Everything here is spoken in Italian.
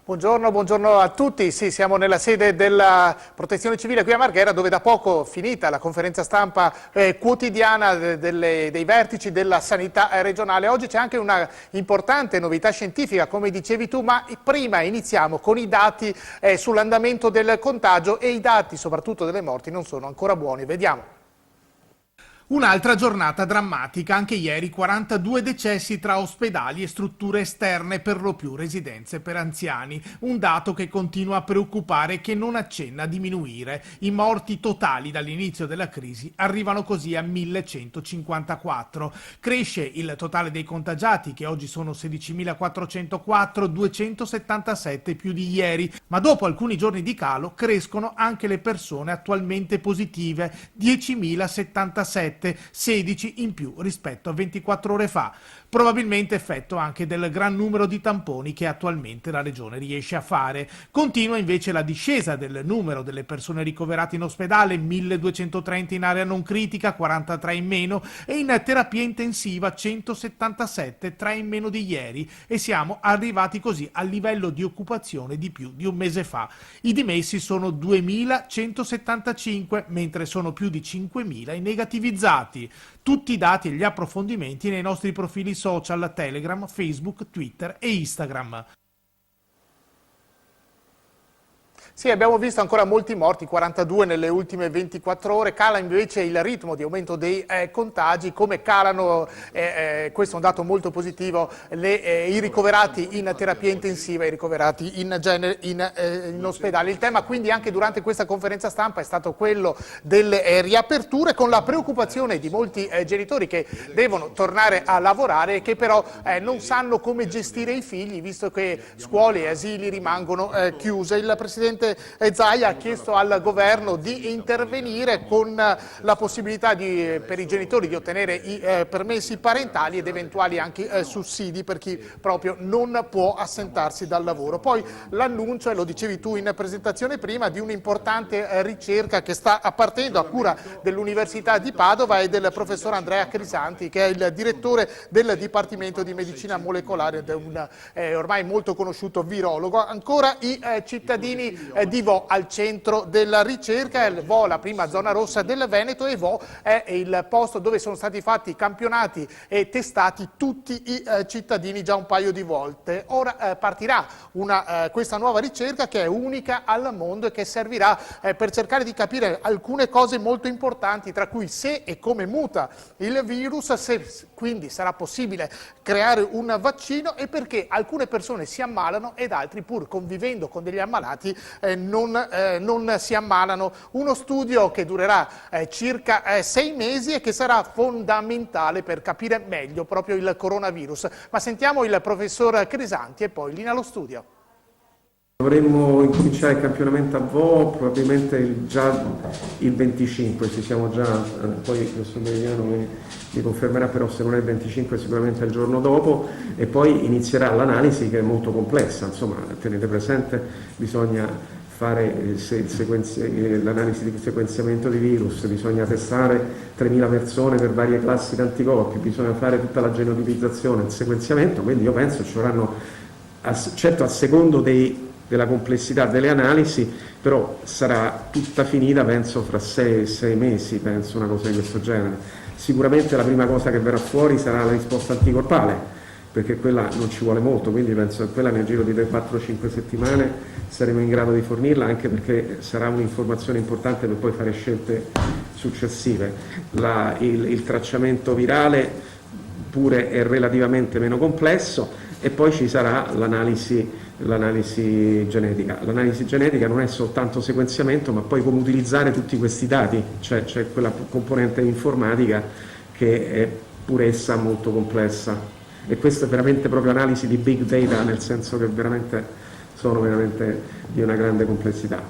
Buongiorno a tutti. Sì, siamo nella sede della Protezione Civile qui a Marghera, dove da poco finita la conferenza stampa quotidiana dei vertici della sanità regionale. Oggi c'è anche una importante novità scientifica, come dicevi tu, ma prima iniziamo con i dati sull'andamento del contagio, e i dati soprattutto delle morti non sono ancora buoni. Vediamo. Un'altra giornata drammatica, anche ieri 42 decessi tra ospedali e strutture esterne, per lo più residenze per anziani, un dato che continua a preoccupare e che non accenna a diminuire. I morti totali dall'inizio della crisi arrivano così a 1154. Cresce il totale dei contagiati, che oggi sono 16.404, 277 più di ieri, ma dopo alcuni giorni di calo crescono anche le persone attualmente positive, 10.077. 16 in più rispetto a 24 ore fa, probabilmente effetto anche del gran numero di tamponi che attualmente la regione riesce a fare. Continua invece la discesa del numero delle persone ricoverate in ospedale, 1230 in area non critica, 43 in meno, e in terapia intensiva 177, 3 in meno di ieri, e siamo arrivati così al livello di occupazione di più di un mese fa. I dimessi sono 2175, mentre sono più di 5000 i negativizzati. Tutti i dati e gli approfondimenti nei nostri profili social Telegram, Facebook, Twitter e Instagram. Sì, abbiamo visto ancora molti morti, 42 nelle ultime 24 ore, cala invece il ritmo di aumento dei contagi, come calano, questo è un dato molto positivo, i ricoverati in terapia intensiva e i ricoverati in genere in ospedale. Il tema quindi anche durante questa conferenza stampa è stato quello delle riaperture, con la preoccupazione di molti genitori che devono tornare a lavorare e che però non sanno come gestire i figli, visto che scuole e asili rimangono chiuse. Il Presidente Zaia ha chiesto al governo di intervenire con la possibilità per i genitori di ottenere i permessi parentali ed eventuali anche sussidi per chi proprio non può assentarsi dal lavoro. Poi l'annuncio, e lo dicevi tu in presentazione prima, di un'importante ricerca che sta partendo a cura dell'Università di Padova e del professor Andrea Crisanti, che è il direttore del Dipartimento di Medicina Molecolare ed è un ormai molto conosciuto virologo. Ancora i cittadini di Vo al centro della ricerca. Vo, la prima zona rossa del Veneto, e Vo è il posto dove sono stati fatti campionati e testati tutti i cittadini già un paio di volte. Ora partirà questa nuova ricerca che è unica al mondo e che servirà per cercare di capire alcune cose molto importanti, tra cui se e come muta il virus, se quindi sarà possibile creare un vaccino e perché alcune persone si ammalano ed altri, pur convivendo con degli ammalati, non si ammalano. Uno studio che durerà circa 6 mesi e che sarà fondamentale per capire meglio proprio il coronavirus. Ma sentiamo il professor Crisanti e poi linea allo studio. Dovremmo incominciare il campionamento a Vo probabilmente già il 25, ci siamo già, poi il professor Meridiano mi confermerà, però se non è il 25 sicuramente è il giorno dopo, e poi inizierà l'analisi, che è molto complessa, insomma tenete presente, bisogna fare l'analisi di sequenziamento di virus, bisogna testare 3.000 persone per varie classi di anticorpi, bisogna fare tutta la genotipizzazione, il sequenziamento, quindi io penso ci vorranno, certo a secondo della complessità delle analisi, però sarà tutta finita penso fra 6 mesi, penso una cosa di questo genere. Sicuramente la prima cosa che verrà fuori sarà la risposta anticorpale, perché quella non ci vuole molto, quindi penso che quella nel giro di 3, 4, 5 settimane saremo in grado di fornirla, anche perché sarà un'informazione importante per poi fare scelte successive. Il tracciamento virale pure è relativamente meno complesso, e poi ci sarà l'analisi genetica. L'analisi genetica non è soltanto sequenziamento, ma poi come utilizzare tutti questi dati, cioè c'è quella componente informatica che è pure essa molto complessa, e questa è veramente proprio analisi di big data, nel senso che sono veramente di una grande complessità.